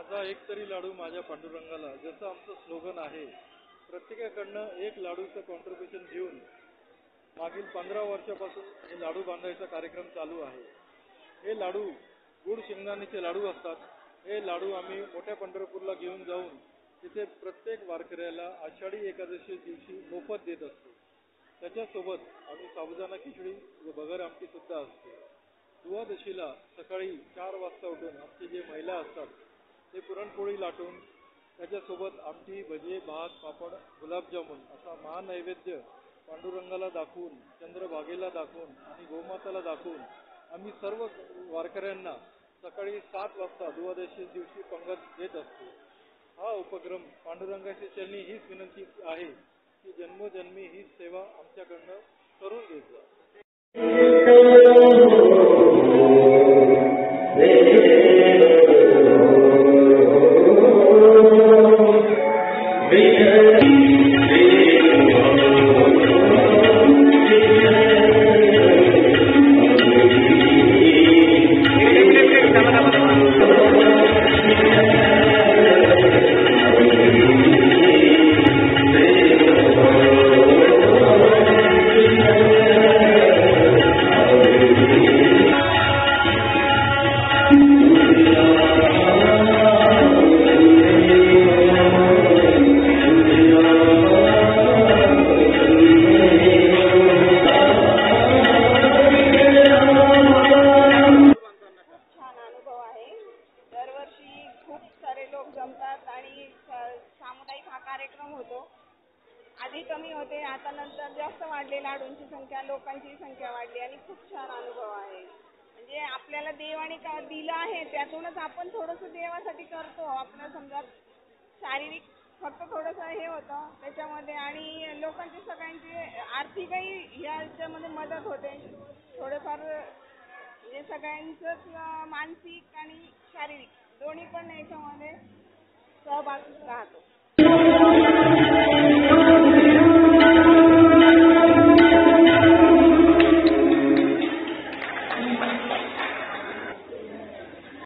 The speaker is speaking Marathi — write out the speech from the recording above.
माझा एक तरी लाडू माझ्या पांडुरंगाला, जसं आमचं स्लोगन आहे. प्रत्येकाकडनं एक लाडूचं कॉन्ट्रीब्युशन घेऊन मागील 15 वर्षापासून हे लाडू बांधायचा कार्यक्रम चालू आहे. हे लाडू गुड शेंगदाण्याचे लाडू असतात. हे लाडू आम्ही मोठ्या पंढरपूरला घेऊन जाऊन तिथे प्रत्येक वारकऱ्याला आषाढी एकादशी दिवशी मोफत देत असतो. त्याच्यासोबत आम्ही साबुदाणा खिचडी व बगर आमटी सुद्धा असते. द्वादशीला सकाळी 4 वाजता उठून आमचे जे महिला असतात ते पुरणपोळी लाटून त्याच्यासोबत आमटी, भजे, भात, पापड, गुलाबजामुन असा महानैवेद्य पांडुरंगाला दाखवून, चंद्रभागेला दाखवून आणि गोमाताला दाखवून आम्ही सर्व वारकऱ्यांना सकाळी 7 वाजता द्वादशी दिवशी पंगत देत असतो. हा उपक्रम पांडुरंगाची चरणी हीच विनंती आहे की जन्मोजन्मी ही सेवा आमच्याकडनं करून घेत जा. जमतात आणि सामुदायिक हा कार्यक्रम होतो. आधी कमी होते, आता नंतर जास्त वाढले. लाडूंची संख्या, लोकांची संख्या वाढली आणि खूप छान अनुभव आहे. म्हणजे आपल्याला देवाने का दिलं आहे त्यातूनच आपण थोडंसं देवासाठी करतो. आपलं समजा शारीरिक फक्त थोडंसं हे होतं त्याच्यामध्ये आणि लोकांची सगळ्यांची आर्थिकही याच्यामध्ये मदत होते. थोडंफार म्हणजे सगळ्यांचंच मानसिक आणि शारीरिक दोन्ही पण याच्यामध्ये सहभाग राहतो.